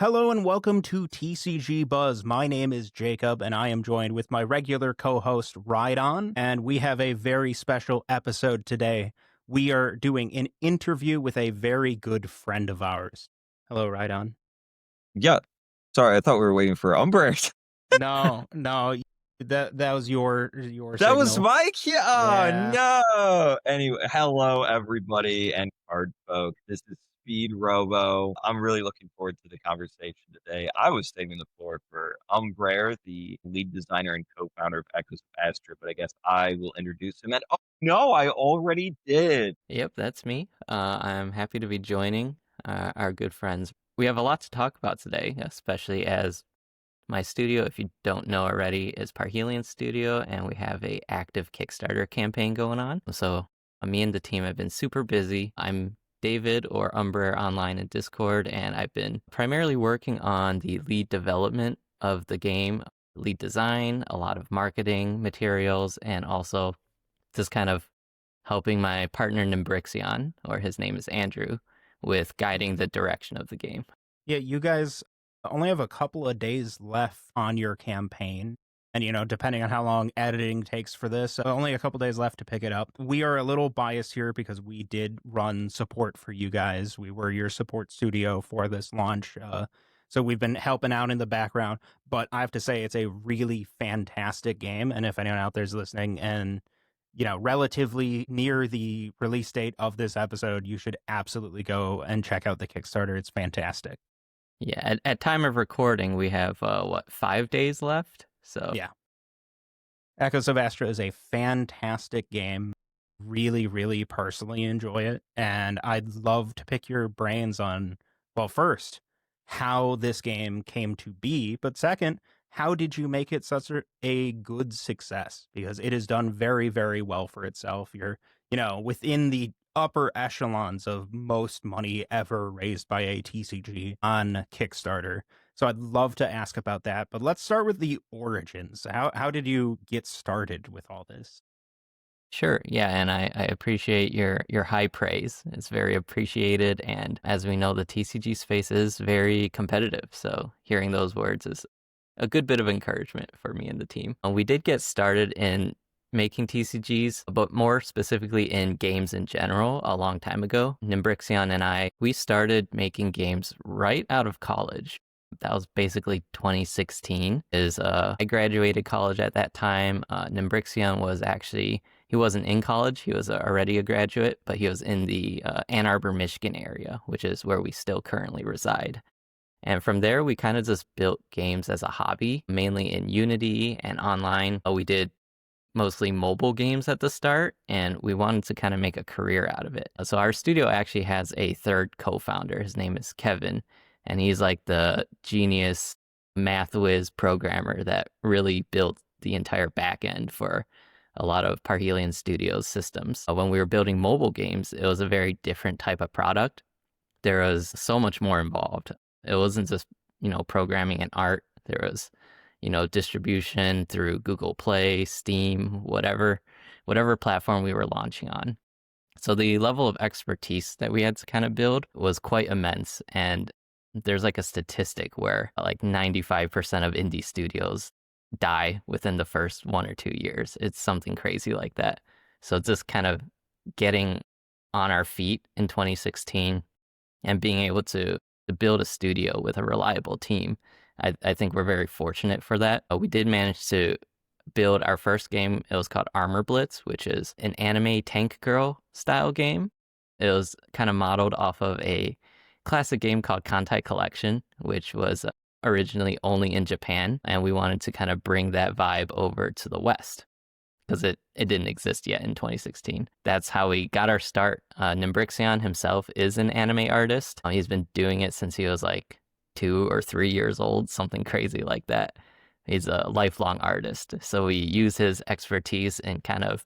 Hello and welcome to TCG Buzz. My name is Jacob and I am joined with my regular co-host Rhydon, and we have a very special episode today. We are doing an interview with a very good friend of ours. Hello, Rhydon. Yeah. Sorry, I thought we were waiting for Umbridge. No, that was your That was signal. Mike? Yeah. Oh, Yeah. no. Anyway, hello, everybody, and card folk. This is Speed Robo. I'm really looking forward to the conversation today. I was saving the floor for Umbraire, the lead designer and co-founder of Echoes of Astra, but I guess I will introduce him. And oh, no, I already did. Yep, that's me. I'm happy to be joining our good friends. We have a lot to talk about today, especially as my studio, if you don't know already, is Parhelion Studio, and we have a active Kickstarter campaign going on. So me and the team have been super busy. I'm David or Umber online in Discord, and I've been primarily working on the lead development of the game, lead design, a lot of marketing materials, and also just kind of helping my partner Nimbrixion, or his name is Andrew, with guiding the direction of the game. Yeah, you guys only have a couple of days left on your campaign. And, depending on how long editing takes for this, only a couple days left to pick it up. We are a little biased here because we did run support for you guys. We were your support studio for this launch. So we've been helping out in the background. But I have to say, it's a really fantastic game. And if anyone out there is listening and, relatively near the release date of this episode, you should absolutely go and check out the Kickstarter. It's fantastic. Yeah, at time of recording, we have, 5 days left? So Yeah. Echoes of Astra is a fantastic game. Really, really personally enjoy it. And I'd love to pick your brains on, well, first, how this game came to be. But second, how did you make it such a good success? Because it has done very, very well for itself. You're, within the upper echelons of most money ever raised by a TCG on Kickstarter. So I'd love to ask about that, but let's start with the origins. How did you get started with all this? sure, yeah, and I appreciate your high praise. It's very appreciated, and as we know, the TCG space is very competitive, so hearing those words is a good bit of encouragement for me and the team. We did get started in making TCGs, but more specifically in games in general a long time ago. Nimbrixion and we started making games right out of college. That was basically 2016. I graduated college at that time. Nimbrixion was actually, he wasn't in college. He was already a graduate, but he was in the Ann Arbor, Michigan area, which is where we still currently reside. And from there, we kind of just built games as a hobby, mainly in Unity and online. We did mostly mobile games at the start, and we wanted to kind of make a career out of it. So our studio actually has a third co-founder. His name is Kevin, and he's like the genius math whiz programmer that really built the entire back end for a lot of Parhelion Studios systems. When we were building mobile games, it was a very different type of product. There was so much more involved. It wasn't just, programming and art. There was, distribution through Google Play, Steam, whatever platform we were launching on. So the level of expertise that we had to kind of build was quite immense. And there's like a statistic where like 95% of indie studios die within the first 1 or 2 years. It's something crazy like that. So just kind of getting on our feet in 2016 and being able to build a studio with a reliable team. I think we're very fortunate for that. We did manage to build our first game. It was called Armor Blitz, which is an anime tank girl style game. It was kind of modeled off of a classic game called Kantai Collection, which was originally only in Japan. And we wanted to kind of bring that vibe over to the West because it didn't exist yet in 2016. That's how we got our start. Nimbrixion himself is an anime artist. He's been doing it since he was like 2 or 3 years old, something crazy like that. He's a lifelong artist. So we use his expertise in kind of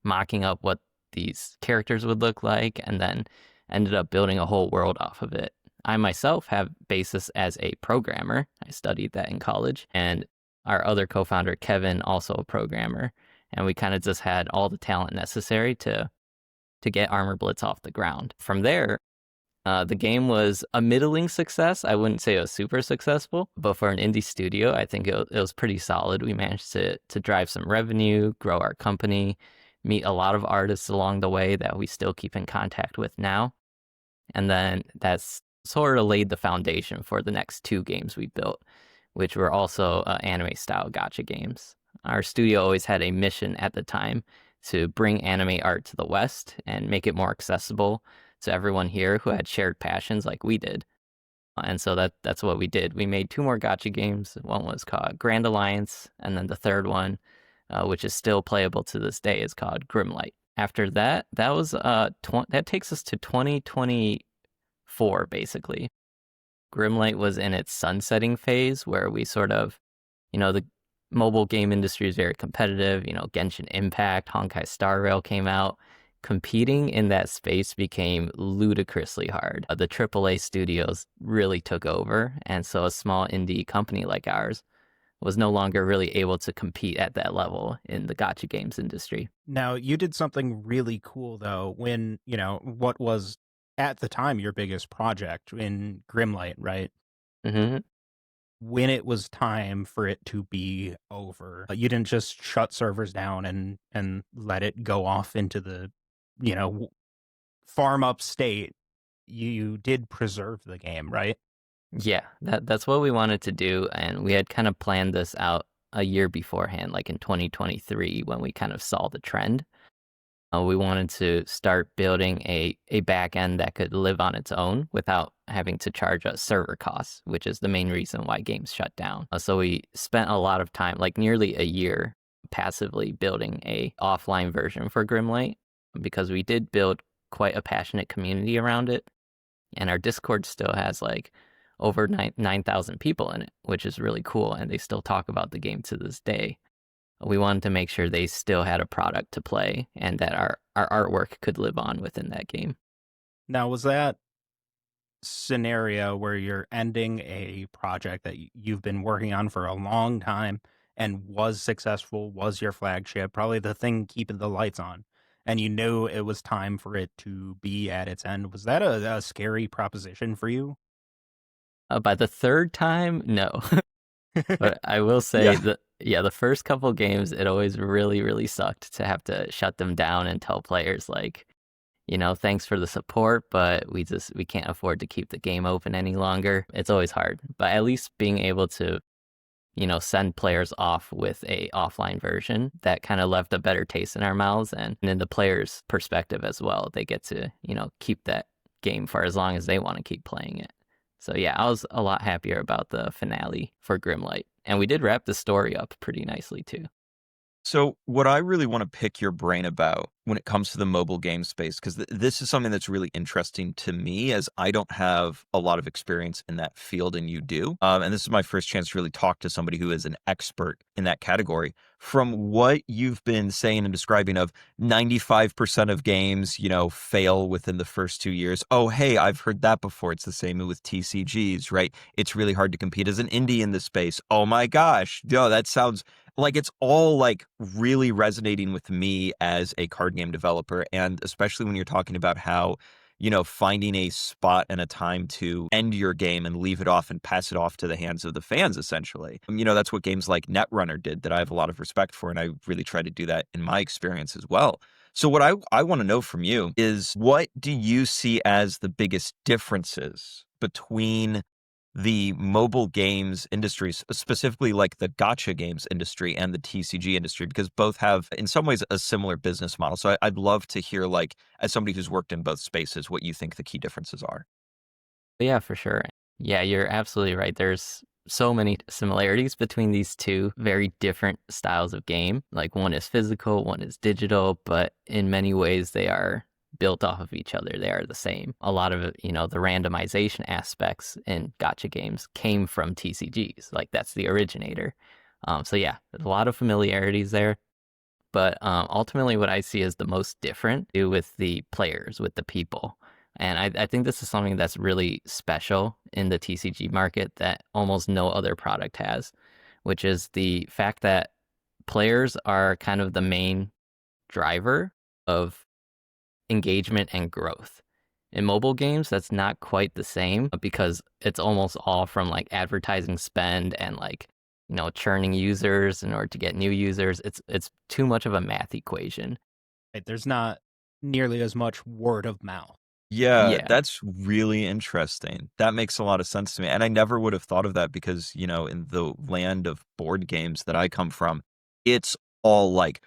mocking up what these characters would look like, and then ended up building a whole world off of it. I myself have basis as a programmer. I studied that in college, and our other co-founder, Kevin, also a programmer. And we kind of just had all the talent necessary to get Armor Blitz off the ground. From there, The game was a middling success. I wouldn't say it was super successful, but for an indie studio, I think it was pretty solid. We managed to drive some revenue, grow our company, meet a lot of artists along the way that we still keep in contact with now. And then that's sort of laid the foundation for the next 2 games we built, which were also anime-style gacha games. Our studio always had a mission at the time to bring anime art to the West and make it more accessible to everyone here who had shared passions like we did. And so that's what we did. We made 2 more gacha games. One was called Grand Alliance, and then the third one, which is still playable to this day, is called Grimlight. After that, that takes us to 2024, basically. Grimlight was in its sunsetting phase, where we sort of, the mobile game industry is very competitive. Genshin Impact, Honkai Star Rail came out. Competing in that space became ludicrously hard. The AAA studios really took over, and so a small indie company like ours was no longer really able to compete at that level in the gacha games industry. Now, you did something really cool, though, when, what was at the time your biggest project in Grimlight, right? Mm-hmm. When it was time for it to be over, you didn't just shut servers down and let it go off into the, farm up state. You did preserve the game, right? Yeah, that's what we wanted to do, and we had kind of planned this out a year beforehand, like in 2023, when we kind of saw the trend. We wanted to start building a back end that could live on its own without having to charge us server costs, which is the main reason why games shut down. So we spent a lot of time, like nearly a year, passively building a offline version for Grimlight, because we did build quite a passionate community around it, and our Discord still has like over 9,000 people in it, which is really cool, and they still talk about the game to this day. We wanted to make sure they still had a product to play and that our artwork could live on within that game. Now, was that scenario where you're ending a project that you've been working on for a long time and was successful, was your flagship, probably the thing keeping the lights on, and you knew it was time for it to be at its end? Was that a scary proposition for you? By the third time, no. But I will say that, the first couple games, it always really, really sucked to have to shut them down and tell players like, thanks for the support, but we can't afford to keep the game open any longer. It's always hard, but at least being able to, send players off with a offline version that kind of left a better taste in our mouths, and in the player's perspective as well, they get to, keep that game for as long as they want to keep playing it. So yeah, I was a lot happier about the finale for Grimlight. And we did wrap the story up pretty nicely too. So what I really want to pick your brain about when it comes to the mobile game space, because this is something that's really interesting to me, as I don't have a lot of experience in that field and you do. And this is my first chance to really talk to somebody who is an expert in that category. From what you've been saying and describing of 95% of games, fail within the first 2 years. Oh, hey, I've heard that before. It's the same with TCGs, right? It's really hard to compete as an indie in this space. Oh my gosh. That sounds like it's all like really resonating with me as a card game developer. And especially when you're talking about how, finding a spot and a time to end your game and leave it off and pass it off to the hands of the fans, essentially. That's what games like Netrunner did that I have a lot of respect for. And I really try to do that in my experience as well. So what I want to know from you is, what do you see as the biggest differences between the mobile games industries, specifically like the gacha games industry and the TCG industry, because both have in some ways a similar business model. So I'd love to hear, like, as somebody who's worked in both spaces, what you think the key differences are. Yeah, for sure. Yeah, you're absolutely right. There's so many similarities between these two very different styles of game. Like, one is physical, one is digital, but in many ways they are built off of each other. They are the same. A lot of, the randomization aspects in gacha games came from TCGs. Like, that's the originator. So yeah, there's a lot of familiarities there. But ultimately what I see as the most different is with the players, with the people. And I think this is something that's really special in the TCG market that almost no other product has, which is the fact that players are kind of the main driver of engagement and growth. In mobile games, that's not quite the same because it's almost all from like advertising spend and like, churning users in order to get new users. It's too much of a math equation. Right? There's not nearly as much word of mouth. Yeah, Yeah. that's really interesting. That makes a lot of sense to me. And I never would have thought of that because, in the land of board games that I come from, it's all like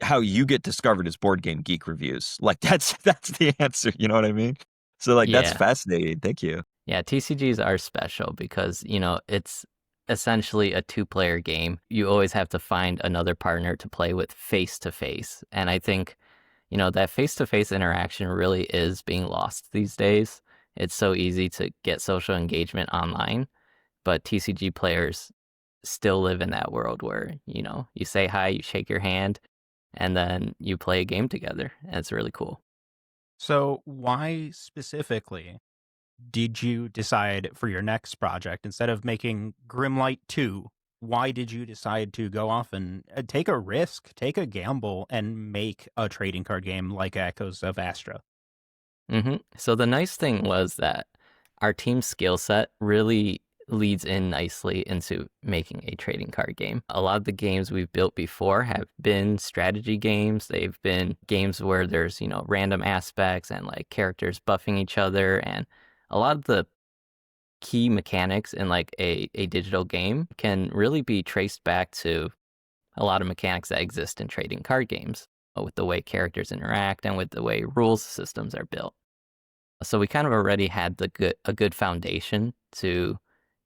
how you get discovered is Board Game Geek reviews. Like that's the answer, you know what I mean? So like that's Yeah. fascinating. Thank you. Yeah, TCGs are special because, it's essentially a two-player game. You always have to find another partner to play with face to face. And I think, that face-to-face interaction really is being lost these days. It's so easy to get social engagement online, but TCG players still live in that world where, you say hi, you shake your hand, and then you play a game together. And it's really cool. So why specifically did you decide for your next project, instead of making Grimlight 2, why did you decide to go off and take a risk, take a gamble, and make a trading card game like Echoes of Astra? So the nice thing was that our team's skill set really leads in nicely into making a trading card game. A lot of the games we've built before have been strategy games. They've been games where there's, random aspects and like characters buffing each other. And a lot of the key mechanics in like a digital game can really be traced back to a lot of mechanics that exist in trading card games with the way characters interact and with the way rules systems are built. So we kind of already had a good foundation to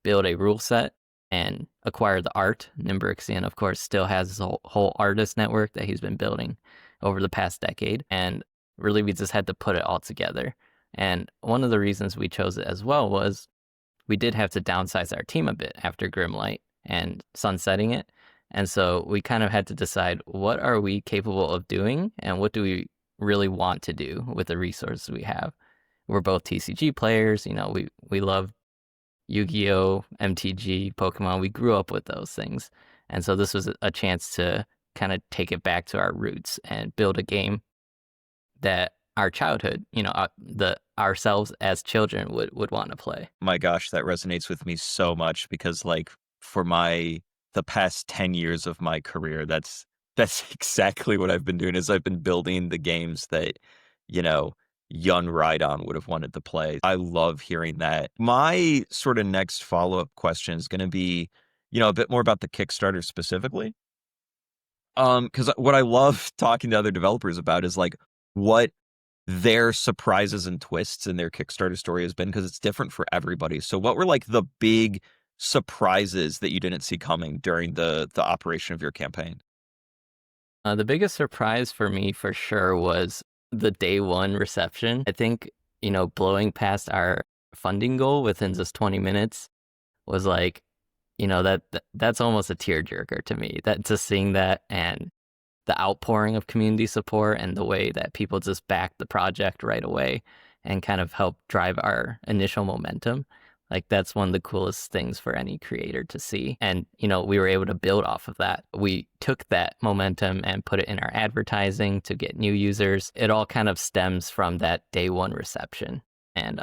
build a rule set and acquire the art. Nimbrixian, of course, still has his whole artist network that he's been building over the past decade. And really, we just had to put it all together. And one of the reasons we chose it as well was we did have to downsize our team a bit after Grimlight and sunsetting it. And so we kind of had to decide, what are we capable of doing and what do we really want to do with the resources we have. We're both TCG players. We love Yu-Gi-Oh, MTG, Pokemon. We grew up with those things. And so this was a chance to kind of take it back to our roots and build a game that our childhood, the ourselves as children would want to play. My gosh, that resonates with me so much because like for the past 10 years of my career, that's exactly what I've been doing is I've been building the games that, young Rhydon would have wanted to play. I love hearing that. My sort of next follow-up question is going to be, a bit more about the Kickstarter specifically. Because what I love talking to other developers about is like what their surprises and twists in their Kickstarter story has been, because it's different for everybody. So what were like the big surprises that you didn't see coming during the operation of your campaign? The biggest surprise for me for sure was the day one reception. I think, blowing past our funding goal within just 20 minutes was like, that's almost a tearjerker to me. That just seeing that and the outpouring of community support and the way that people just backed the project right away and kind of helped drive our initial momentum. Like that's one of the coolest things for any creator to see. And, we were able to build off of that. We took that momentum and put it in our advertising to get new users. It all kind of stems from that day one reception. And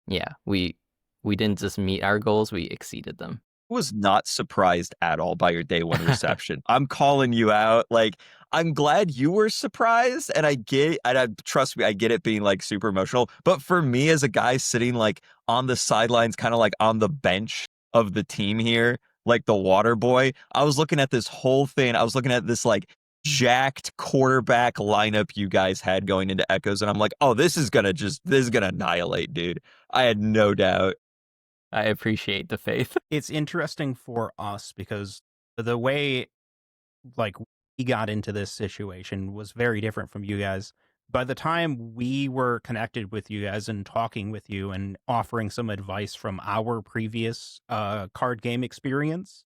yeah, we didn't just meet our goals, we exceeded them. Was not surprised at all by your day one reception. I'm calling you out. Like, I'm glad you were surprised, and trust me, I get it being like super emotional. But for me, as a guy sitting like on the sidelines, kind of like on the bench of the team here, like the water boy, I was looking at this whole thing. I was looking at this like jacked quarterback lineup you guys had going into Echoes, and I'm like, oh, this is gonna annihilate, dude. I had no doubt. I appreciate the faith. It's interesting for us because the way like we got into this situation was very different from you guys. By the time we were connected with you guys and talking with you and offering some advice from our previous card game experience,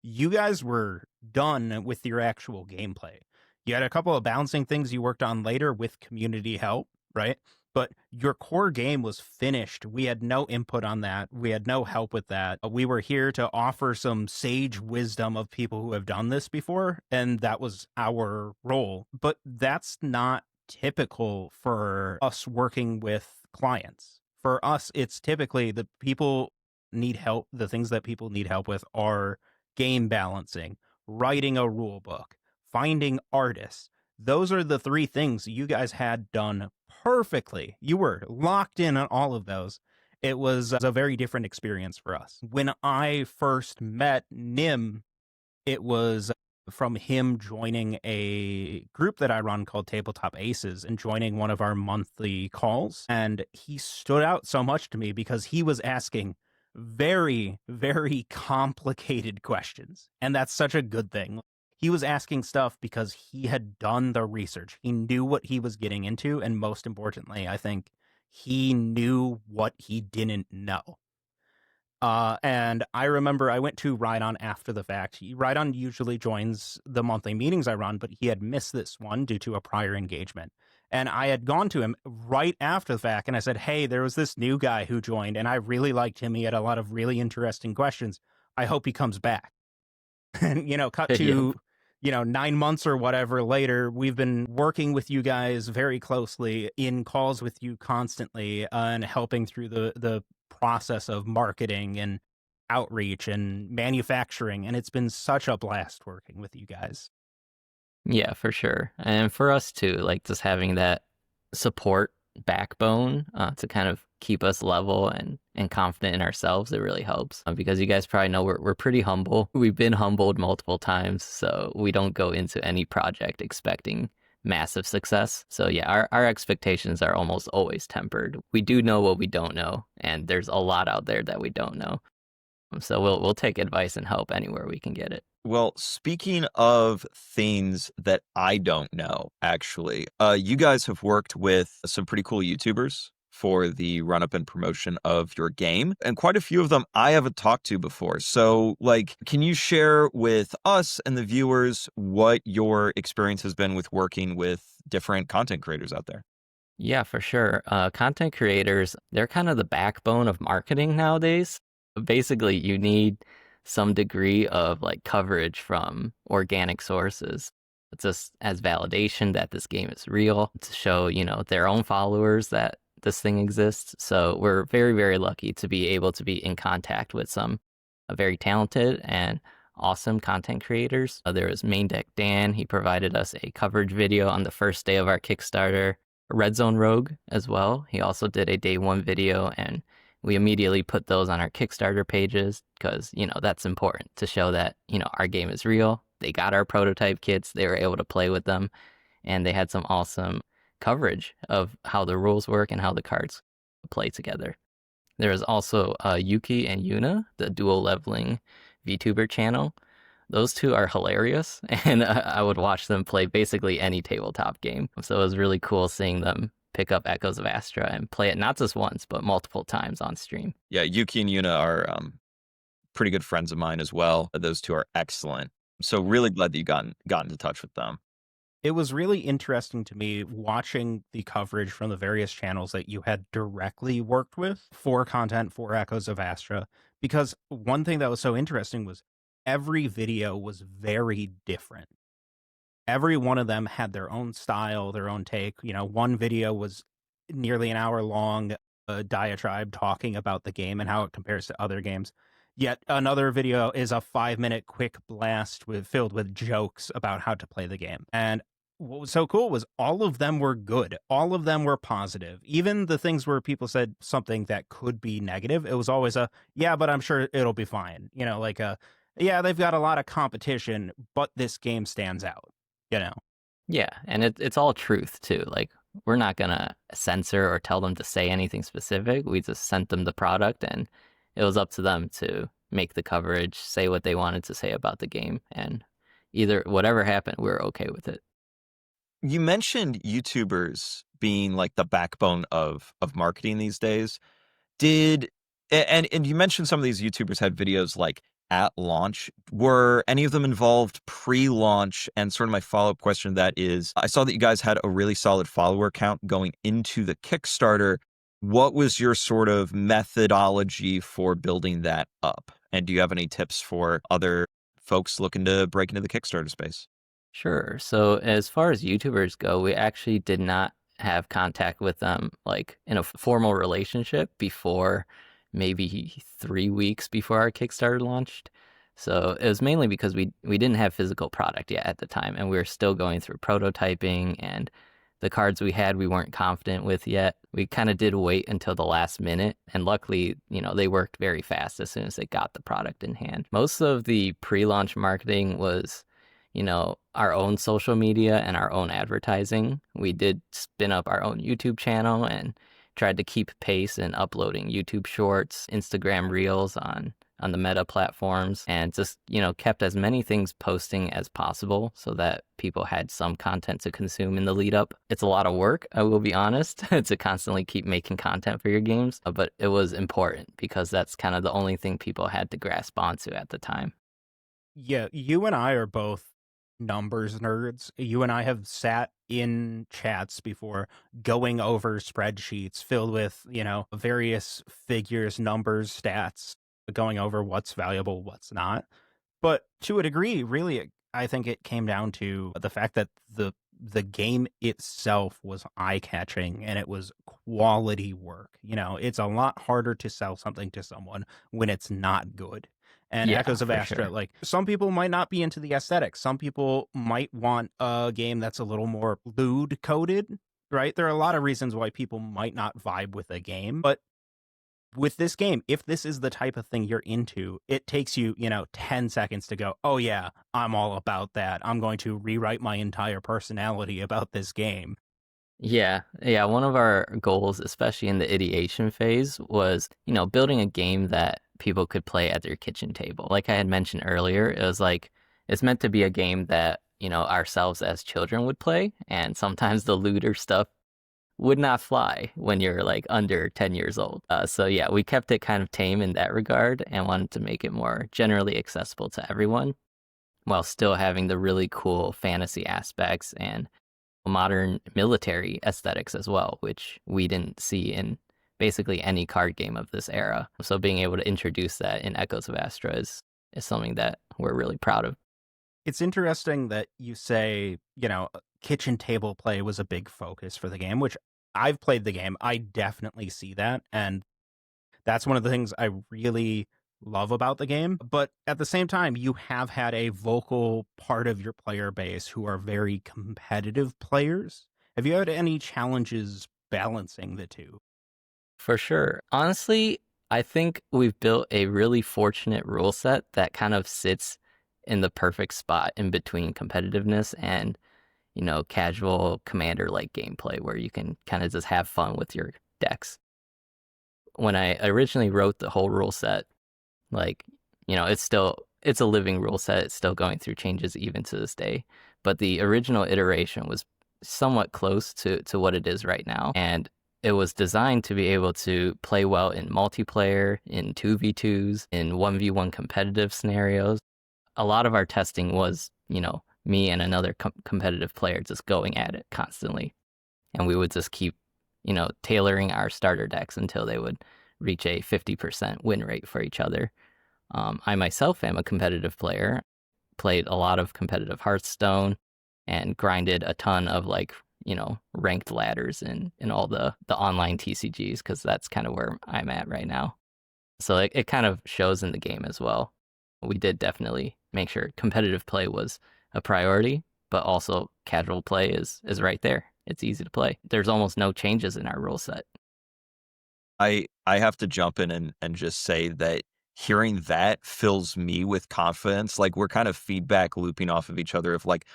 you guys were done with your actual gameplay. You had a couple of bouncing things you worked on later with community help, right? But your core game was finished. We had no input on that. We had no help with that. We were here to offer some sage wisdom of people who have done this before, and that was our role. But that's not typical for us working with clients. For us, it's typically the people need help. The things that people need help with are game balancing, writing a rule book, finding artists. Those are the three things you guys had done perfectly. You were locked in on all of those. It was a very different experience for us. When I first met Nim, it was from him joining a group that I run called Tabletop Aces and joining one of our monthly calls. And he stood out so much to me because he was asking very, very complicated questions. And that's such a good thing. He was asking stuff because he had done the research. He knew what he was getting into. And most importantly, I think he knew what he didn't know. And I remember I went to Rhydon after the fact. Rhydon usually joins the monthly meetings I run, but he had missed this one due to a prior engagement. And I had gone to him right after the fact, and I said, hey, there was this new guy who joined, and I really liked him. He had a lot of really interesting questions. I hope he comes back. And, cut to... Yep. 9 months or whatever later, we've been working with you guys very closely, in calls with you constantly, and helping through the process of marketing and outreach and manufacturing. And it's been such a blast working with you guys. Yeah, for sure. And for us too, like just having that support backbone to kind of keep us level and confident in ourselves, it really helps. Because you guys probably know we're pretty humble. We've been humbled multiple times, so we don't go into any project expecting massive success. So yeah, our expectations are almost always tempered. We do know what we don't know, and there's a lot out there that we don't know. So we'll take advice and help anywhere we can get it. Well, speaking of things that I don't know, actually, you guys have worked with some pretty cool YouTubers for the run-up and promotion of your game, and quite a few of them I haven't talked to before. So, can you share with us and the viewers what your experience has been with working with different content creators out there? Yeah, for sure. Content creators, they're kind of the backbone of marketing nowadays. Basically, you need some degree of coverage from organic sources. It's just as validation that this game is real, to show, their own followers that this thing exists. So we're very, very lucky to be able to be in contact with some very talented and awesome content creators. There was Main Deck Dan. He provided us a coverage video on the first day of our Kickstarter. Red Zone Rogue as well. He also did a day one video, and we immediately put those on our Kickstarter pages because, that's important to show that, our game is real. They got our prototype kits. They were able to play with them, and they had some awesome coverage of how the rules work and how the cards play together. There is also Yuki and Yuna, the dual leveling VTuber channel. Those two are hilarious, and I would watch them play basically any tabletop game. So it was really cool seeing them pick up Echoes of Astra and play it not just once, but multiple times on stream. Yeah, Yuki and Yuna are pretty good friends of mine as well. Those two are excellent. So really glad that you got into touch with them. It was really interesting to me watching the coverage from the various channels that you had directly worked with for content for Echoes of Astra, because one thing that was so interesting was every video was very different. Every one of them had their own style, their own take. One video was nearly an hour long, a diatribe talking about the game and how it compares to other games. Yet another video is a 5-minute quick blast filled with jokes about how to play the game. And what was so cool was all of them were good. All of them were positive. Even the things where people said something that could be negative, it was always yeah, but I'm sure it'll be fine. Yeah, they've got a lot of competition, but this game stands out, Yeah, and it's all truth, too. We're not going to censor or tell them to say anything specific. We just sent them the product, and it was up to them to make the coverage, say what they wanted to say about the game, and either whatever happened, we were okay with it. You mentioned YouTubers being the backbone of marketing these days. And you mentioned some of these YouTubers had videos at launch. Were any of them involved pre-launch? And sort of my follow-up question to that is, I saw that you guys had a really solid follower count going into the Kickstarter. What was your sort of methodology for building that up? And do you have any tips for other folks looking to break into the Kickstarter space? Sure. So as far as YouTubers go, we actually did not have contact with them like in a formal relationship before maybe 3 weeks before our Kickstarter launched. So it was mainly because we didn't have physical product yet at the time, and we were still going through prototyping, and the cards we had we weren't confident with yet. We kind of did wait until the last minute, and luckily, they worked very fast as soon as they got the product in hand. Most of the pre-launch marketing was, our own social media and our own advertising. We did spin up our own YouTube channel and tried to keep pace in uploading YouTube Shorts, Instagram Reels on the Meta platforms, and just, kept as many things posting as possible so that people had some content to consume in the lead up. It's a lot of work, I will be honest, to constantly keep making content for your games, but it was important because that's kind of the only thing people had to grasp onto at the time. Yeah, you and I are both numbers nerds. You and I have sat in chats before going over spreadsheets filled with, various figures, numbers, stats, going over what's valuable, what's not. But to a degree, really, I think it came down to the fact that the game itself was eye-catching and it was quality work. It's a lot harder to sell something to someone when it's not good. And Yeah, Echoes of for Astra, sure. like, some people might not be into the aesthetics. Some people might want a game that's a little more lewd coded, right? There are a lot of reasons why people might not vibe with a game, but with this game, if this is the type of thing you're into, it takes you, 10 seconds to go, oh yeah, I'm all about that. I'm going to rewrite my entire personality about this game. Yeah. One of our goals, especially in the ideation phase, was, building a game that people could play at their kitchen table. Like I had mentioned earlier, it was like, it's meant to be a game that, ourselves as children would play. And sometimes the looter stuff would not fly when you're like under 10 years old. So yeah, we kept it kind of tame in that regard and wanted to make it more generally accessible to everyone while still having the really cool fantasy aspects and modern military aesthetics as well, which we didn't see in basically any card game of this era. So being able to introduce that in Echoes of Astra is something that we're really proud of. It's interesting that you say, kitchen table play was a big focus for the game, which I've played the game. I definitely see that. And that's one of the things I really love about the game. But at the same time, you have had a vocal part of your player base who are very competitive players. Have you had any challenges balancing the two? For sure. Honestly, I think we've built a really fortunate rule set that kind of sits in the perfect spot in between competitiveness and, casual commander like gameplay where you can kind of just have fun with your decks. When I originally wrote the whole rule set, like, it's a living rule set. It's still going through changes even to this day. But the original iteration was somewhat close to what it is right now. And it was designed to be able to play well in multiplayer, in 2v2s, in 1v1 competitive scenarios. A lot of our testing was, me and another competitive player just going at it constantly. And we would just keep, tailoring our starter decks until they would reach a 50% win rate for each other. I myself am a competitive player, played a lot of competitive Hearthstone, and grinded a ton of ranked ladders in all the online TCGs because that's kind of where I'm at right now. So it kind of shows in the game as well. We did definitely make sure competitive play was a priority, but also casual play is right there. It's easy to play. There's almost no changes in our rule set. I have to jump in and just say that hearing that fills me with confidence. Like we're kind of feedback looping off of each other of like,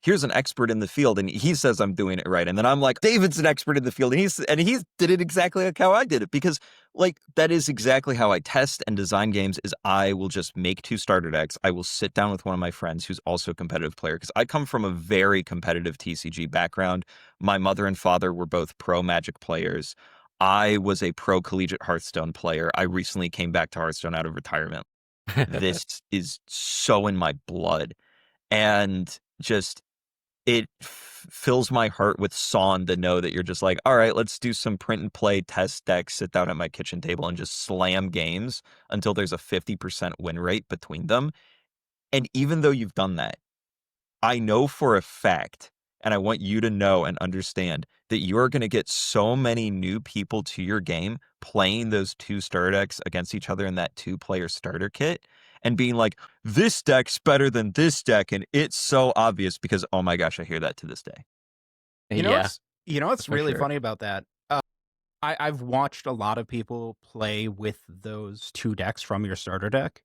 here's an expert in the field and he says I'm doing it right. And then I'm like, David's an expert in the field and he's did it exactly like how I did it. Because like that is exactly how I test and design games is I will just make 2 starter decks. I will sit down with one of my friends who's also a competitive player because I come from a very competitive TCG background. My mother and father were both pro Magic players. I was a pro collegiate Hearthstone player. I recently came back to Hearthstone out of retirement. This is so in my blood. And just it fills my heart with song to know that you're just like, all right, let's do some print and play test decks, sit down at my kitchen table and just slam games until there's a 50% win rate between them. And even though you've done that, I know for a fact, And I want you to know and understand that you're going to get so many new people to your game playing those two starter decks against each other in that 2-player starter kit and being like, this deck's better than this deck. And it's so obvious because, oh my gosh, I hear that to this day. Yeah, You know what's for really sure. funny about that? I've watched a lot of people play with those two decks from your starter deck.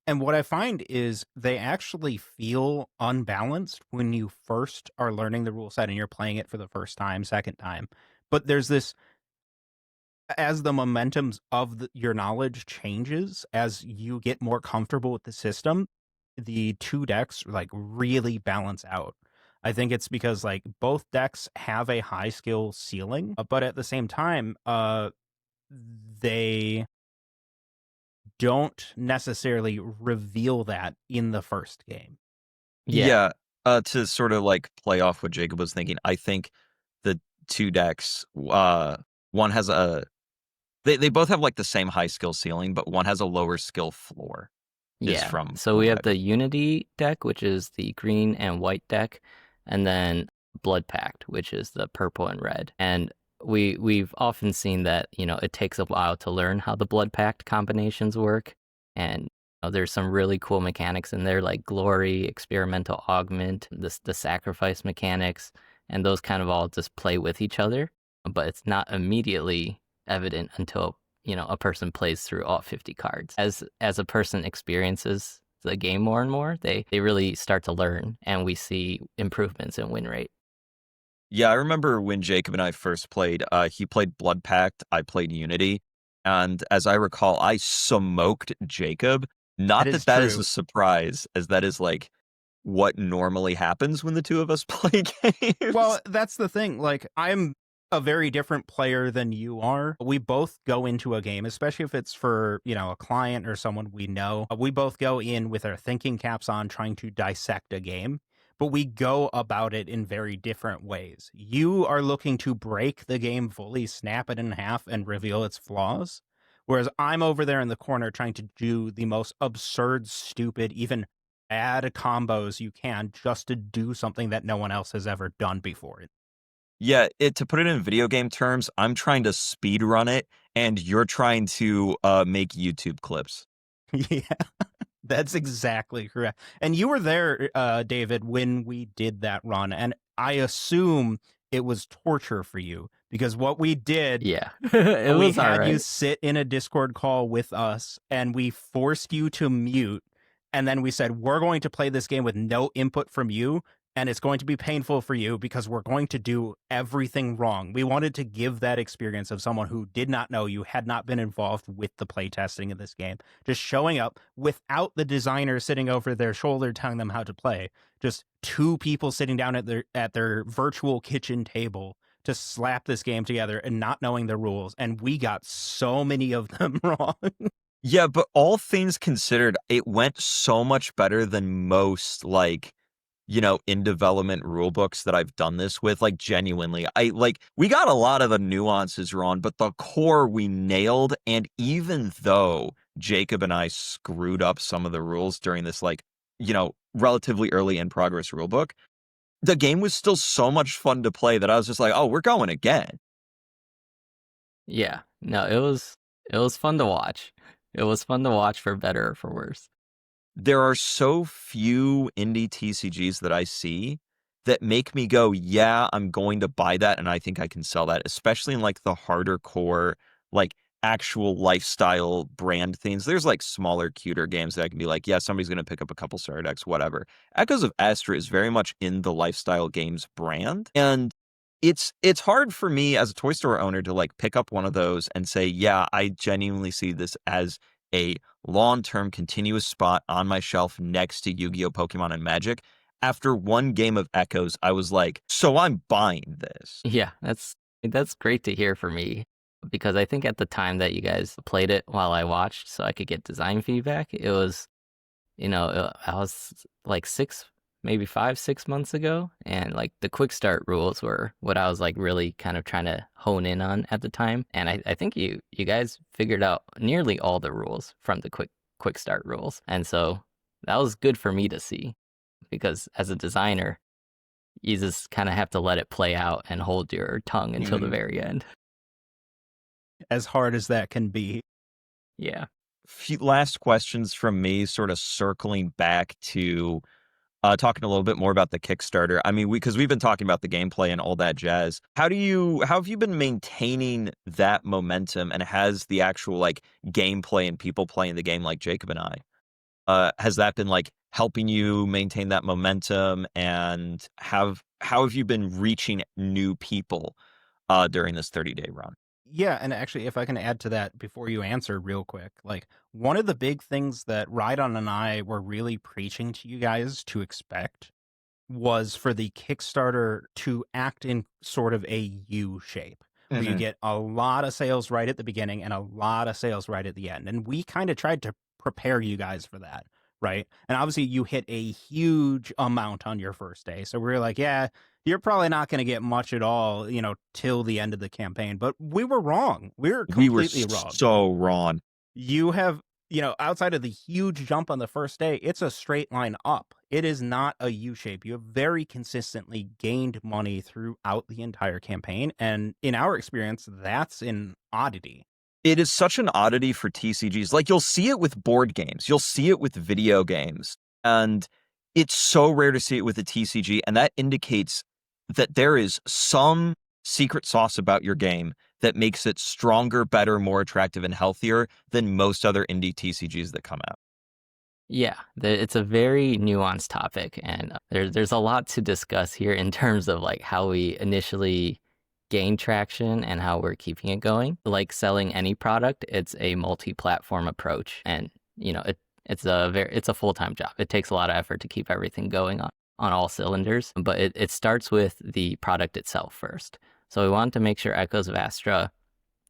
And what I find is they actually feel unbalanced when you first are learning the rule set and you're playing it for the first time, second time. But there's this, as the momentums of your knowledge changes, as you get more comfortable with the system, the two decks like really balance out. I think it's because like both decks have a high skill ceiling, but at the same time, they don't necessarily reveal that in the first game. Yeah. To sort of like play off what Jacob was thinking, I think the two decks, one has they both have like the same high skill ceiling, but one has a lower skill floor. Yeah. From So we what have I've- the Unity deck, which is the green and white deck, and then Blood Pact, which is the purple and red. And we've often seen that, it takes a while to learn how the Blood Pact combinations work. And there's some really cool mechanics in there, like Glory, Experimental Augment, the sacrifice mechanics, and those kind of all just play with each other. But it's not immediately evident until a person plays through all 50 cards. As a person experiences the game more and more, they really start to learn, and we see improvements in win rate. Yeah, I remember when Jacob and I first played, he played Blood Pact, I played Unity, and as I recall, I smoked Jacob. Not That is that is true. a surprise, as that is like what normally happens when the two of us play games. Well, that's the thing. Like, I'm a very different player than you are. We both go into a game, especially if it's for, a client or someone we know. We both go in with our thinking caps on trying to dissect a game, but we go about it in very different ways. You are looking to break the game fully, snap it in half, and reveal its flaws. Whereas I'm over there in the corner trying to do the most absurd, stupid, even add combos you can just to do something that no one else has ever done before. Yeah, to put it in video game terms, I'm trying to speed run it, and you're trying to make YouTube clips. Yeah, that's exactly correct. And you were there, David, when we did that run, and I assume it was torture for you because what we did, Yeah, it we was all had you right. sit in a Discord call with us, and we forced you to mute, and then we said, we're going to play this game with no input from you, and it's going to be painful for you because we're going to do everything wrong. We wanted to give that experience of someone who did not know you, had not been involved with the playtesting of this game, just showing up without the designer sitting over their shoulder telling them how to play. Just two people sitting down at their virtual kitchen table to slap this game together and not knowing the rules. And we got so many of them wrong. Yeah, but all things considered, it went so much better than most in development rule books that I've done this with. Like, genuinely, we got a lot of the nuances wrong, but the core we nailed. And even though Jacob and I screwed up some of the rules during this relatively early in progress rule book, the game was still so much fun to play that I was just like, oh, we're going again. Yeah, no, it was fun to watch. It was fun to watch, for better or for worse. There are so few indie TCGs that I see that make me go, yeah, I'm going to buy that, and I think I can sell that, especially in like the harder core, like actual lifestyle brand things. There's like smaller, cuter games that I can be like, yeah, somebody's going to pick up a couple starter decks, whatever. Echoes of Astra is very much in the lifestyle games brand, and it's hard for me as a toy store owner to like pick up one of those and say, yeah, I genuinely see this as a long-term continuous spot on my shelf next to Yu-Gi-Oh, Pokemon, and Magic. After one game of Echoes, I was like, so I'm buying this. Yeah, that's great to hear for me, because I think at the time that you guys played it while I watched, so I could get design feedback, it was, I was like maybe 5-6 months ago, and like the quick start rules were what I was like really kind of trying to hone in on at the time. And I think you guys figured out nearly all the rules from the quick start rules. And so that was good for me to see, because as a designer, You just kind of have to let it play out and hold your tongue until the Mhm. very end. As hard as that can be. Yeah. Few last questions from me, sort of circling back to talking a little bit more about the Kickstarter. I mean, because we've been talking about the gameplay and all that jazz. How have you been maintaining that momentum, and has the actual like gameplay and people playing the game like Jacob and I, has that been like helping you maintain that momentum, and how have you been reaching new people during this 30-day run? Yeah, and actually, if I can add to that before you answer real quick, like one of the big things that Rhydon and I were really preaching to you guys to expect was for the Kickstarter to act in sort of a U shape, where you Mhm. get a lot of sales right at the beginning and a lot of sales right at the end. And we kind of tried to prepare you guys for that, right? And obviously, you hit a huge amount on your first day. So we were like, yeah, you're probably not going to get much at all, till the end of the campaign. But we were wrong. We were We were completely wrong. so wrong. You have, outside of the huge jump on the first day, it's a straight line up. It is not a U shape. You have very consistently gained money throughout the entire campaign. And in our experience, that's an oddity. It is such an oddity for TCGs. Like, you'll see it with board games, you'll see it with video games, and it's so rare to see it with a TCG. And that indicates that there is some secret sauce about your game that makes it stronger, better, more attractive, and healthier than most other indie TCGs that come out. Yeah, it's a very nuanced topic, and there's a lot to discuss here in terms of like how we initially gain traction and how we're keeping it going. Like selling any product, it's a multi-platform approach, and it's a full-time job. It takes a lot of effort to keep everything going on all cylinders, but it starts with the product itself first. So we wanted to make sure Echoes of Astra,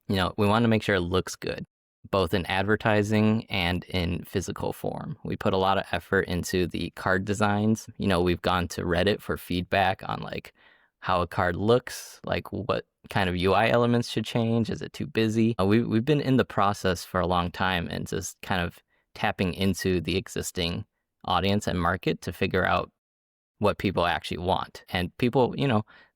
we wanted to make sure it looks good, both in advertising and in physical form. We put a lot of effort into the card designs. We've gone to Reddit for feedback on like how a card looks, like what kind of UI elements should change. Is it too busy? We've been in the process for a long time and just kind of tapping into the existing audience and market to figure out what people actually want. And people,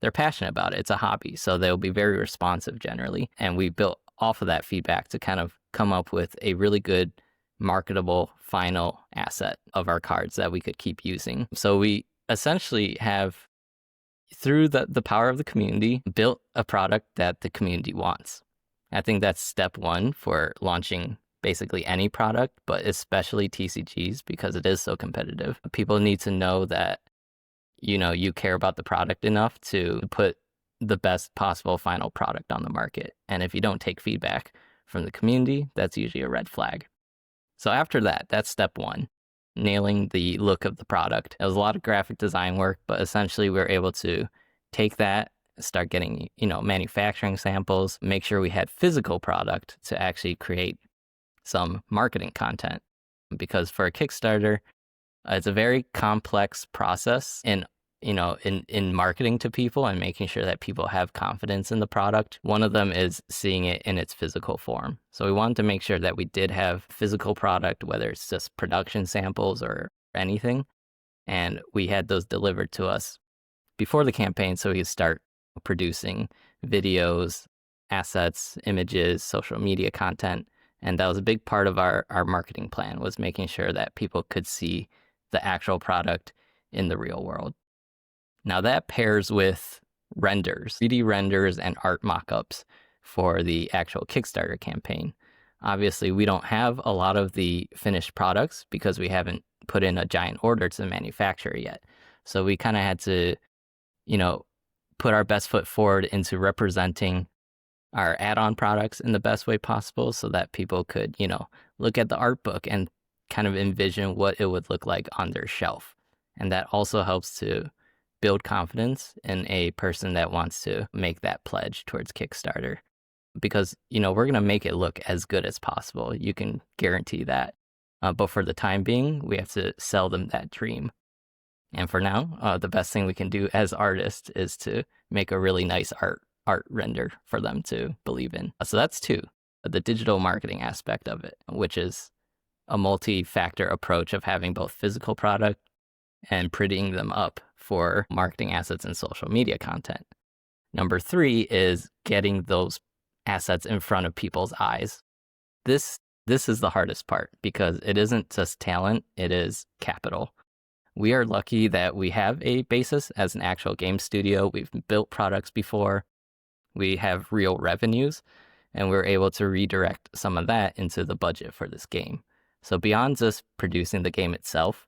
they're passionate about it. It's a hobby. So they'll be very responsive generally. And we built off of that feedback to kind of come up with a really good marketable final asset of our cards that we could keep using. So we essentially have, through the power of the community, built a product that the community wants. I think that's step one for launching basically any product, but especially TCGs, because it is so competitive. People need to know that you care about the product enough to put the best possible final product on the market. And if you don't take feedback from the community, that's usually a red flag. So after that, that's step one, nailing the look of the product. It was a lot of graphic design work, but essentially we were able to take that, start getting, manufacturing samples, make sure we had physical product to actually create some marketing content. Because for a Kickstarter, it's a very complex process in marketing to people and making sure that people have confidence in the product. One of them is seeing it in its physical form. So we wanted to make sure that we did have physical product, whether it's just production samples or anything. And we had those delivered to us before the campaign so we could start producing videos, assets, images, social media content. And that was a big part of our marketing plan, was making sure that people could see the actual product in the real world. Now that pairs with renders, 3D renders and art mockups for the actual Kickstarter campaign. Obviously, we don't have a lot of the finished products because we haven't put in a giant order to the manufacturer yet. So we kind of had to, put our best foot forward into representing our add-on products in the best way possible so that people could, look at the art book and kind of envision what it would look like on their shelf. And that also helps to build confidence in a person that wants to make that pledge towards Kickstarter. Because, we're going to make it look as good as possible. You can guarantee that. But for the time being, we have to sell them that dream. And for now, the best thing we can do as artists is to make a really nice art render for them to believe in. So that's two, the digital marketing aspect of it, which is a multi-factor approach of having both physical product and prettying them up for marketing assets and social media content. Number 3 is getting those assets in front of people's eyes. This is the hardest part because it isn't just talent, it is capital. We are lucky that we have a basis as an actual game studio. We've built products before. We have real revenues, and we're able to redirect some of that into the budget for this game. So beyond just producing the game itself,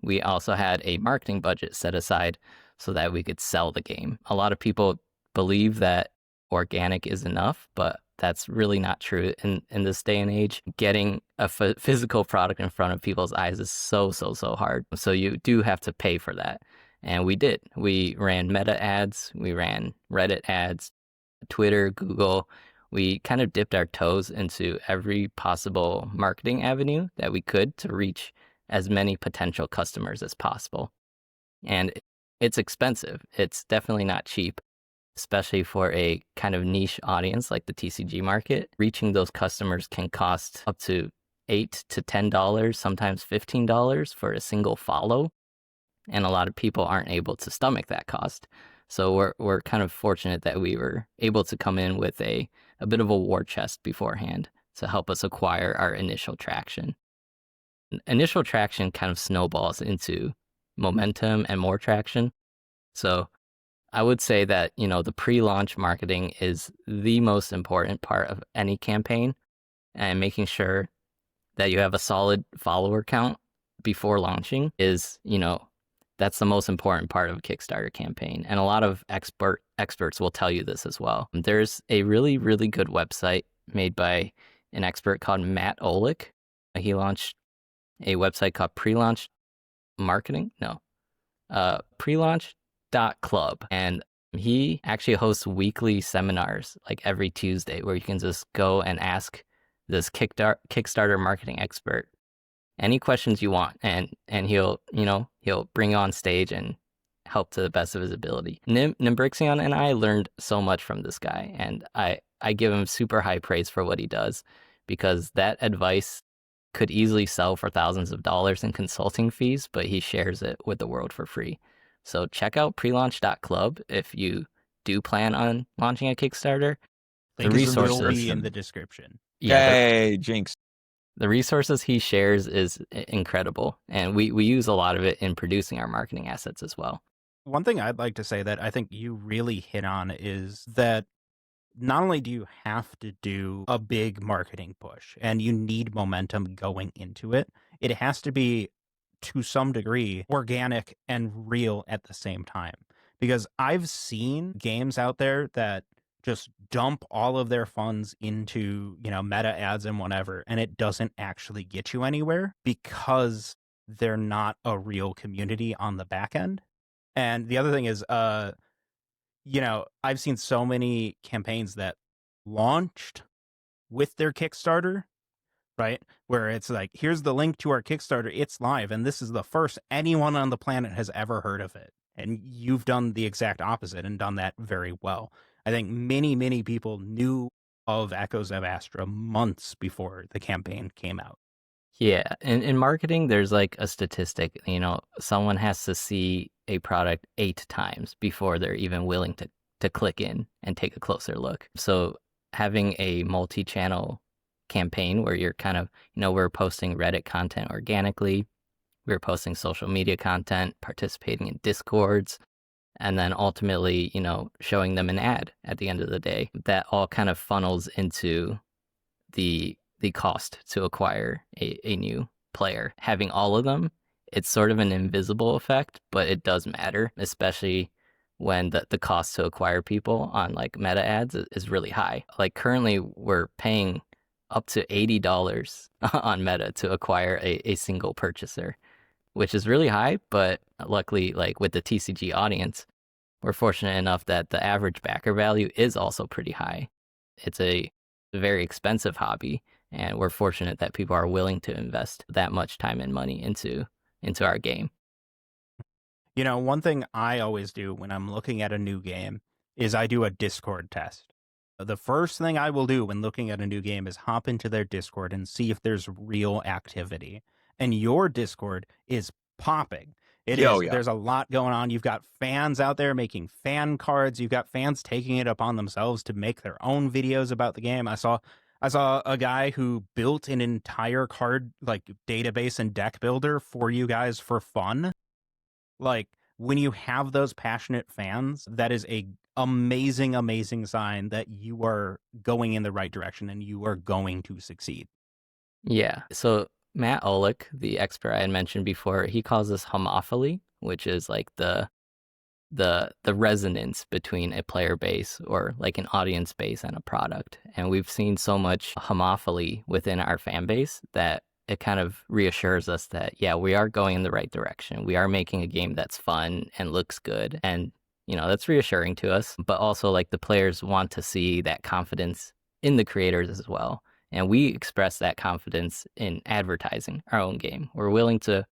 we also had a marketing budget set aside so that we could sell the game. A lot of people believe that organic is enough, but that's really not true in this day and age. Getting a physical product in front of people's eyes is so hard. So you do have to pay for that. And we did. We ran Meta ads, we ran Reddit ads, Twitter, Google. We kind of dipped our toes into every possible marketing avenue that we could to reach as many potential customers as possible. And it's expensive. It's definitely not cheap, especially for a kind of niche audience like the TCG market. Reaching those customers can cost up to $8 to $10, sometimes $15 for a single follow. And a lot of people aren't able to stomach that cost. So we're kind of fortunate that we were able to come in with a bit of a war chest beforehand to help us acquire our initial traction. Initial traction kind of snowballs into momentum and more traction. So I would say that, the pre-launch marketing is the most important part of any campaign, and making sure that you have a solid follower count before launching is, that's the most important part of a Kickstarter campaign. And a lot of experts will tell you this as well. There's a really, really good website made by an expert called Matt Olick. He launched a website called prelaunch.club. And he actually hosts weekly seminars like every Tuesday where you can just go and ask this Kickstarter marketing expert any questions you want, and he'll bring you on stage and help to the best of his ability. Nimbrixion and I learned so much from this guy, and I give him super high praise for what he does, because that advice could easily sell for thousands of dollars in consulting fees, but he shares it with the world for free. So check out prelaunch.club if you do plan on launching a Kickstarter. The resources will be in the description. Yay, jinx. The resources he shares is incredible, and we use a lot of it in producing our marketing assets as well. One thing I'd like to say that I think you really hit on is that not only do you have to do a big marketing push and you need momentum going into it, it has to be, to some degree, organic and real at the same time. Because I've seen games out there that just dump all of their funds into, meta ads and whatever, and it doesn't actually get you anywhere because they're not a real community on the back end. And the other thing is, I've seen so many campaigns that launched with their Kickstarter, right? Where it's like, here's the link to our Kickstarter, it's live, and this is the first anyone on the planet has ever heard of it. And you've done the exact opposite and done that very well. I think many, many people knew of Echoes of Astra months before the campaign came out. Yeah, in marketing, there's like a statistic, someone has to see a product 8 times before they're even willing to click in and take a closer look. So having a multi-channel campaign where you're kind of, we're posting Reddit content organically, we're posting social media content, participating in Discords, and then ultimately, showing them an ad at the end of the day. That all kind of funnels into the cost to acquire a new player. Having all of them, it's sort of an invisible effect, but it does matter, especially when the cost to acquire people on like meta ads is really high. Like currently we're paying up to $80 on meta to acquire a single purchaser, which is really high, but luckily, like with the TCG audience, we're fortunate enough that the average backer value is also pretty high. It's a very expensive hobby, and we're fortunate that people are willing to invest that much time and money into our game. One thing I always do when I'm looking at a new game is I do a Discord test. The first thing I will do when looking at a new game is hop into their Discord and see if there's real activity. And your Discord is popping. It Yeah, oh, is. yeah. There's a lot going on. You've got fans out there making fan cards. You've got fans taking it upon themselves to make their own videos about the game. I saw a guy who built an entire card like database and deck builder for you guys for fun. Like, when you have those passionate fans, that is a amazing, amazing sign that you are going in the right direction and you are going to succeed. Yeah. So Matt Olick, the expert I had mentioned before, he calls this homophily, which is like the resonance between a player base or like an audience base and a product. And we've seen so much homophily within our fan base that it kind of reassures us that, yeah, we are going in the right direction. We are making a game that's fun and looks good. And, that's reassuring to us. But also, like, the players want to see that confidence in the creators as well. And we express that confidence in advertising our own game. We're willing to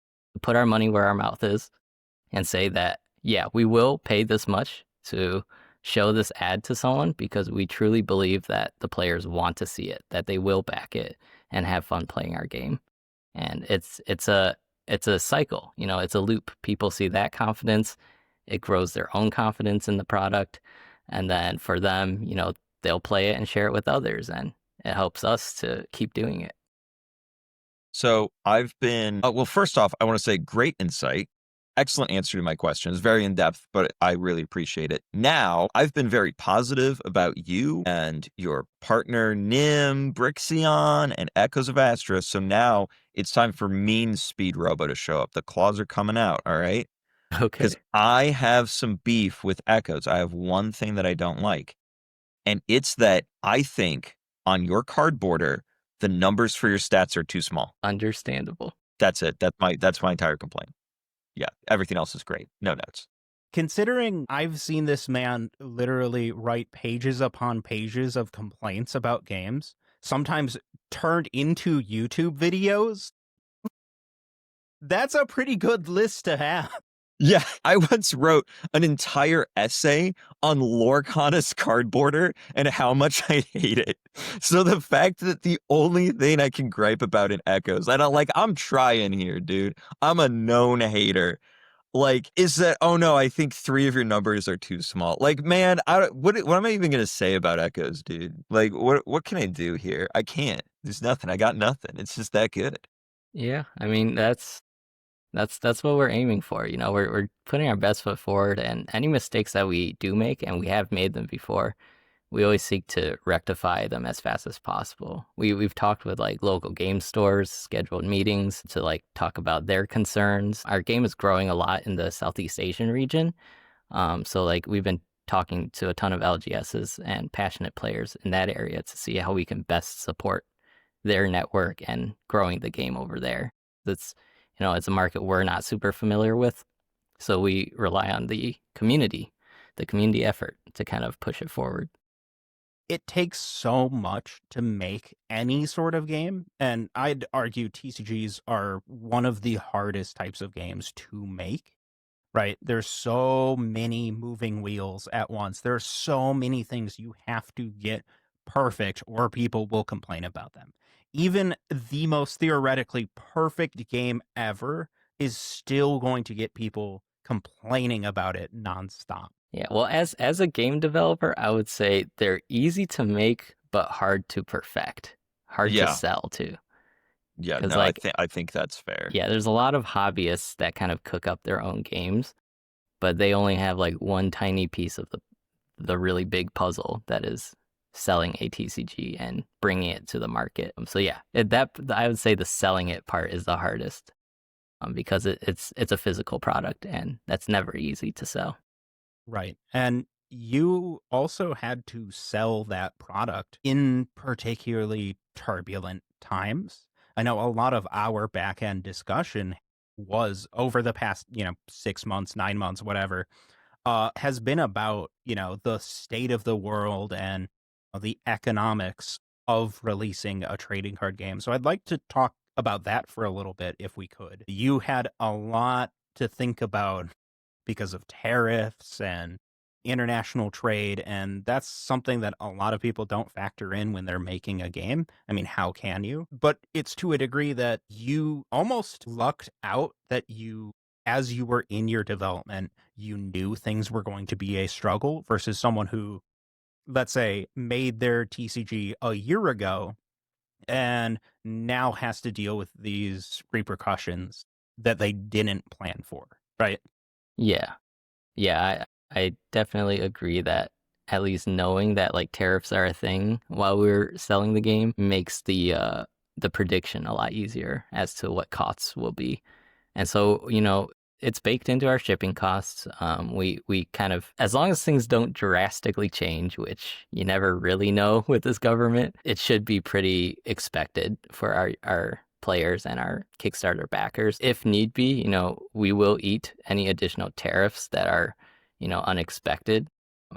put our money where our mouth is and say that, yeah, we will pay this much to show this ad to someone because we truly believe that the players want to see it, that they will back it and have fun playing our game. And it's a cycle, it's a loop. People see that confidence, it grows their own confidence in the product, and then for them, they'll play it and share it with others, and it helps us to keep doing it. So I've been, well, first off, I want to say great insight. Excellent answer to my questions. Very in depth, but I really appreciate it. Now, I've been very positive about you and your partner, Nim, Brixion, and Echoes of Astra. So now it's time for Mean Speed Robo to show up. The claws are coming out, all right? Okay. Because I have some beef with Echoes. I have one thing that I don't like. And it's that I think on your card border, the numbers for your stats are too small. Understandable. That's it. That's my entire complaint. Yeah, everything else is great. No notes. Considering I've seen this man literally write pages upon pages of complaints about games, sometimes turned into YouTube videos, that's a pretty good list to have. Yeah, I once wrote an entire essay on Lorcana's card border and how much I hate it. So the fact that the only thing I can gripe about in Echoes, and I'm trying here, dude. I'm a known hater. Is that, oh no, I think 3 of your numbers are too small. Man, what am I even going to say about Echoes, dude? What can I do here? I can't. There's nothing. I got nothing. It's just that good. Yeah, I mean, that's what we're aiming for. We're putting our best foot forward, and any mistakes that we do make, and we have made them before, we always seek to rectify them as fast as possible. We've talked with local game stores, scheduled meetings to talk about their concerns. Our game is growing a lot in the Southeast Asian region. So we've been talking to a ton of LGSs and passionate players in that area to see how we can best support their network and growing the game over there. It's a market we're not super familiar with. So we rely on the community effort to kind of push it forward. It takes so much to make any sort of game, and I'd argue TCGs are one of the hardest types of games to make, right? There's so many moving wheels at once. There are so many things you have to get perfect or people will complain about them. Even the most theoretically perfect game ever is still going to get people complaining about it nonstop. Yeah, well, as a game developer, I would say they're easy to make, but hard to perfect, hard to sell too. Yeah, no, I think that's fair. Yeah, there's a lot of hobbyists that kind of cook up their own games, but they only have one tiny piece of the really big puzzle that is selling a TCG and bringing it to the market. So yeah, I would say the selling it part is the hardest, because it's a physical product and that's never easy to sell. Right. And you also had to sell that product in particularly turbulent times. I know a lot of our back end discussion was over the past, 6 months, 9 months, whatever, has been about, the state of the world and the economics of releasing a trading card game. So I'd like to talk about that for a little bit if we could. You had a lot to think about because of tariffs and international trade, and that's something that a lot of people don't factor in when they're making a game. I mean, how can you? But it's to a degree that you almost lucked out that you as you were in your development, you knew things were going to be a struggle versus someone who, let's say, made their TCG a year ago and now has to deal with these repercussions that they didn't plan for, right? Yeah. Yeah, I definitely agree that at least knowing that like tariffs are a thing while we're selling the game makes the prediction a lot easier as to what costs will be. And so, it's baked into our shipping costs. We kind of, as long as things don't drastically change, which you never really know with this government, it should be pretty expected for our players and our Kickstarter backers. If need be, we will eat any additional tariffs that are, unexpected.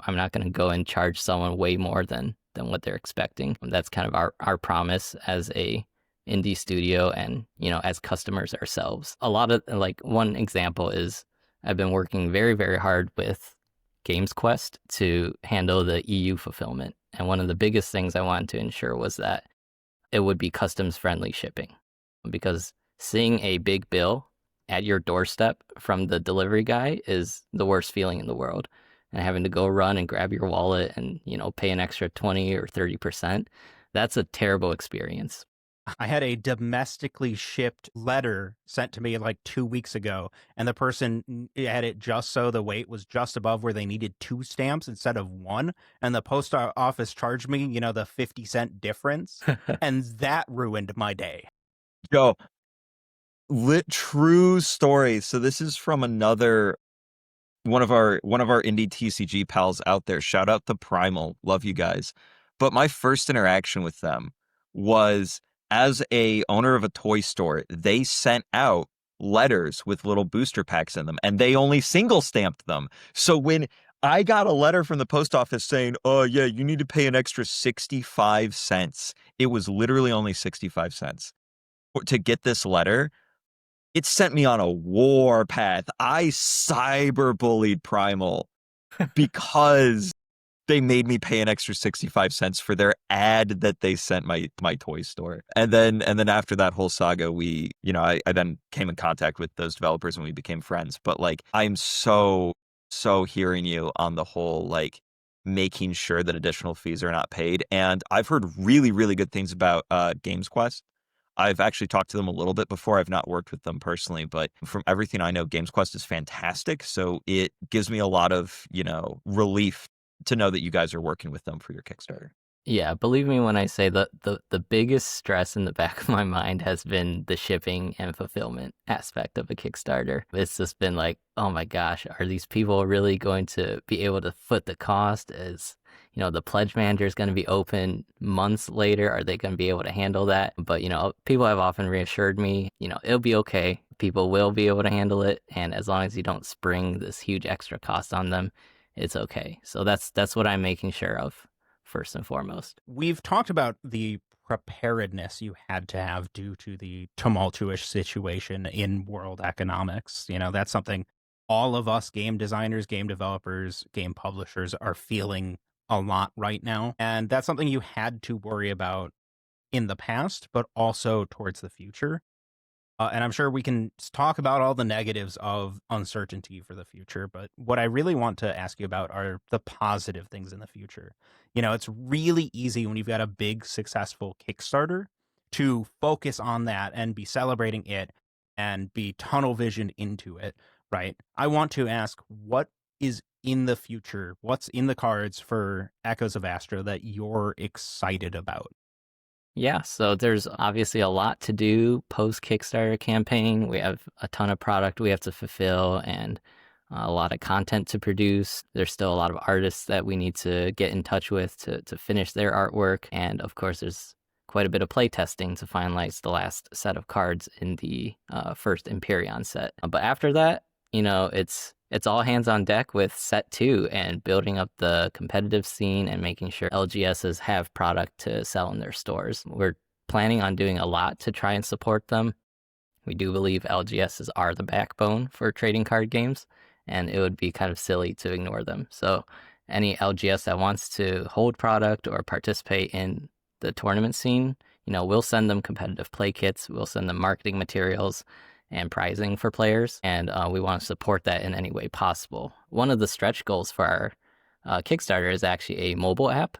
I'm not going to go and charge someone way more than what they're expecting. That's kind of our promise as a indie studio and, as customers ourselves. A lot of, like, one example is I've been working very, very hard with Games Quest to handle the EU fulfillment. And one of the biggest things I wanted to ensure was that it would be customs friendly shipping, because seeing a big bill at your doorstep from the delivery guy is the worst feeling in the world. And having to go run and grab your wallet and, pay an extra 20 or 30%, that's a terrible experience. I had a domestically shipped letter sent to me like 2 weeks ago, and the person had it just so the weight was just above where they needed 2 stamps instead of 1, and the post office charged me, the 50-cent difference, and that ruined my day. Yo, true story. So this is from another one of our indie TCG pals out there. Shout out to Primal. Love you guys. But my first interaction with them was as a owner of a toy store. They sent out letters with little booster packs in them, and they only single stamped them. So when I got a letter from the post office saying, "Oh yeah, you need to pay an extra 65 cents," it was literally only 65 cents to get this letter. It sent me on a war path. I cyberbullied Primal because they made me pay an extra 65 cents for their ad that they sent my toy store. And then after that whole saga, we, I then came in contact with those developers and we became friends. But like, I'm so hearing you on the whole, like, making sure that additional fees are not paid. And I've heard really, really good things about Games Quest. I've actually talked to them a little bit before. I've not worked with them personally, but from everything I know, Games Quest is fantastic. So it gives me a lot of, relief to know that you guys are working with them for your Kickstarter. Yeah, believe me when I say that the biggest stress in the back of my mind has been the shipping and fulfillment aspect of a Kickstarter. It's just been like, oh my gosh, are these people really going to be able to foot the cost? Is, the pledge manager is going to be open months later? Are they going to be able to handle that? But, people have often reassured me, it'll be okay. People will be able to handle it. And as long as you don't spring this huge extra cost on them, it's okay. So that's what I'm making sure of first and foremost. We've talked about the preparedness you had to have due to the tumultuous situation in world economics. That's something all of us game designers, game developers, game publishers are feeling a lot right now. And that's something you had to worry about in the past, but also towards the future. And I'm sure we can talk about all the negatives of uncertainty for the future, but what I really want to ask you about are the positive things in the future. It's really easy when you've got a big, successful Kickstarter to focus on that and be celebrating it and be tunnel visioned into it, right? I want to ask, what is in the future? What's in the cards for Echoes of Astra that you're excited about? Yeah, so there's obviously a lot to do post Kickstarter campaign. We have a ton of product we have to fulfill and a lot of content to produce. There's still a lot of artists that we need to get in touch with to finish their artwork. And of course, there's quite a bit of play testing to finalize the last set of cards in the first Empyrean set. But after that, it's all hands on deck with set 2 and building up the competitive scene and making sure LGSs have product to sell in their stores. We're planning on doing a lot to try and support them. We do believe LGSs are the backbone for trading card games, and it would be kind of silly to ignore them. So any LGS that wants to hold product or participate in the tournament scene, we'll send them competitive play kits, we'll send them marketing materials, and prizing for players, and we want to support that in any way possible. One of the stretch goals for our Kickstarter is actually a mobile app,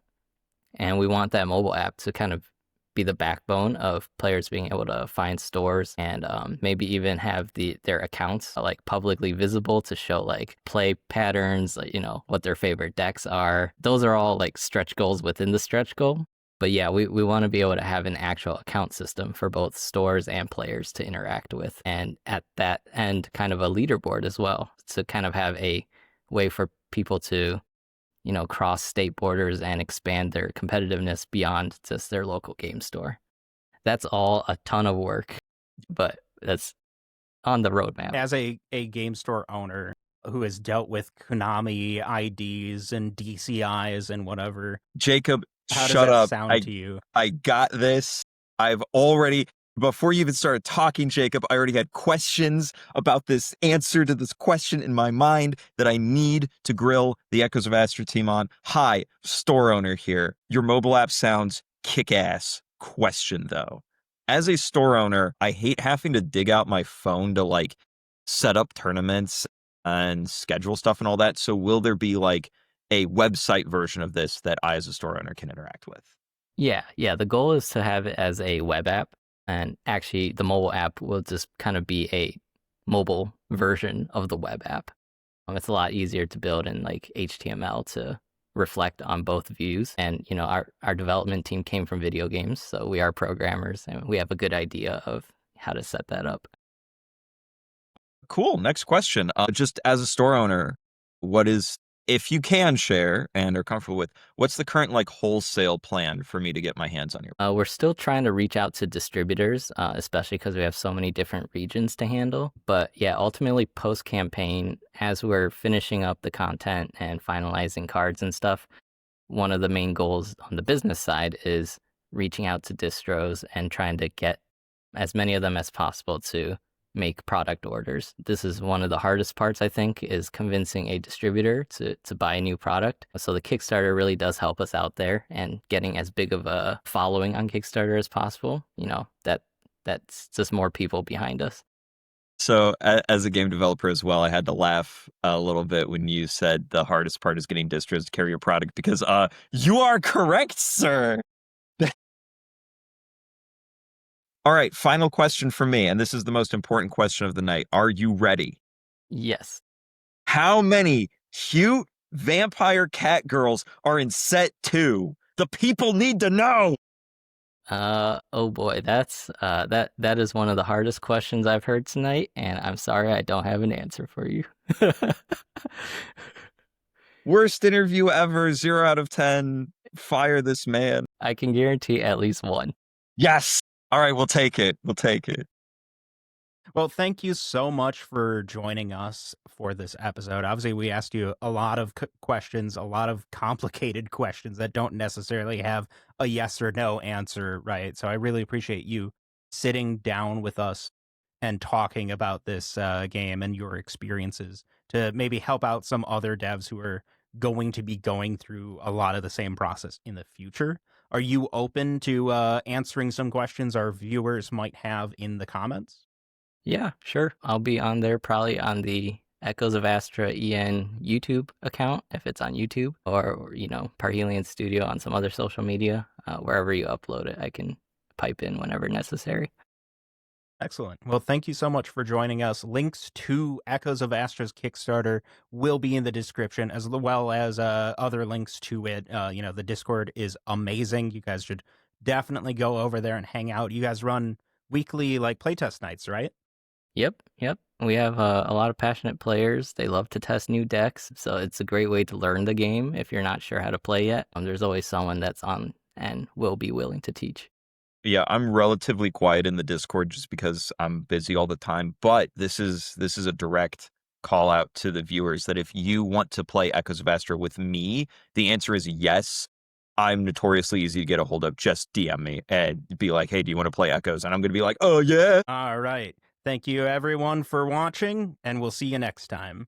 and we want that mobile app to kind of be the backbone of players being able to find stores and maybe even have their accounts like publicly visible to show like play patterns, like, what their favorite decks are. Those are all like stretch goals within the stretch goal. But yeah, we want to be able to have an actual account system for both stores and players to interact with. And at that end, kind of a leaderboard as well, to kind of have a way for people to cross state borders and expand their competitiveness beyond just their local game store. That's all a ton of work, but that's on the roadmap. As a game store owner who has dealt with Konami IDs and DCIs and whatever, Jacob, how shut does that up. sound to you? I got this. I've already, before you even started talking, Jacob, I already had questions about this answer to this question in my mind that I need to grill the Echoes of Astra team on. Hi, store owner here. Your mobile app sounds kick-ass. Question, though. As a store owner, I hate having to dig out my phone to, like, set up tournaments and schedule stuff and all that. So will there be, like, a website version of this that I, as a store owner, can interact with? Yeah. The goal is to have it as a web app. And actually, the mobile app will just kind of be a mobile version of the web app. It's a lot easier to build in like HTML to reflect on both views. And, our development team came from video games, so we are programmers and we have a good idea of how to set that up. Cool. Next question. Just as a store owner, what is, if you can share and are comfortable with, what's the current like wholesale plan for me to get my hands on your? We're still trying to reach out to distributors, especially because we have so many different regions to handle. But yeah, ultimately post-campaign, as we're finishing up the content and finalizing cards and stuff, one of the main goals on the business side is reaching out to distros and trying to get as many of them as possible to make product orders. This is one of the hardest parts, I think, is convincing a distributor to buy a new product. So the Kickstarter really does help us out there, and getting as big of a following on Kickstarter as possible. That's just more people behind us. So as a game developer as well, I had to laugh a little bit when you said the hardest part is getting distros to carry your product, because you are correct, sir. All right, final question for me, and this is the most important question of the night. Are you ready? Yes. How many cute vampire cat girls are in set 2? The people need to know. Oh boy, that's that is one of the hardest questions I've heard tonight, and I'm sorry I don't have an answer for you. Worst interview ever, 0 out of 10. Fire this man. I can guarantee at least one. Yes. All right, we'll take it. We'll take it. Well, thank you so much for joining us for this episode. Obviously, we asked you a lot of questions, a lot of complicated questions that don't necessarily have a yes or no answer, right? So I really appreciate you sitting down with us and talking about this game and your experiences to maybe help out some other devs who are going to be going through a lot of the same process in the future. Are you open to answering some questions our viewers might have in the comments? Yeah, sure. I'll be on there, probably on the Echoes of Astra EN YouTube account, if it's on YouTube, or Parhelion Studio on some other social media. Wherever you upload it, I can pipe in whenever necessary. Excellent. Well, thank you so much for joining us. Links to Echoes of Astra's Kickstarter will be in the description, as well as other links to it. The Discord is amazing. You guys should definitely go over there and hang out. You guys run weekly playtest nights, right? Yep. We have a lot of passionate players. They love to test new decks, so it's a great way to learn the game if you're not sure how to play yet. There's always someone that's on and will be willing to teach. Yeah, I'm relatively quiet in the Discord just because I'm busy all the time, but this is a direct call out to the viewers that if you want to play Echoes of Astra with me, the answer is yes. I'm notoriously easy to get a hold of. Just DM me and be like, hey, do you want to play Echoes? And I'm going to be like, oh, yeah. All right. Thank you, everyone, for watching, and we'll see you next time.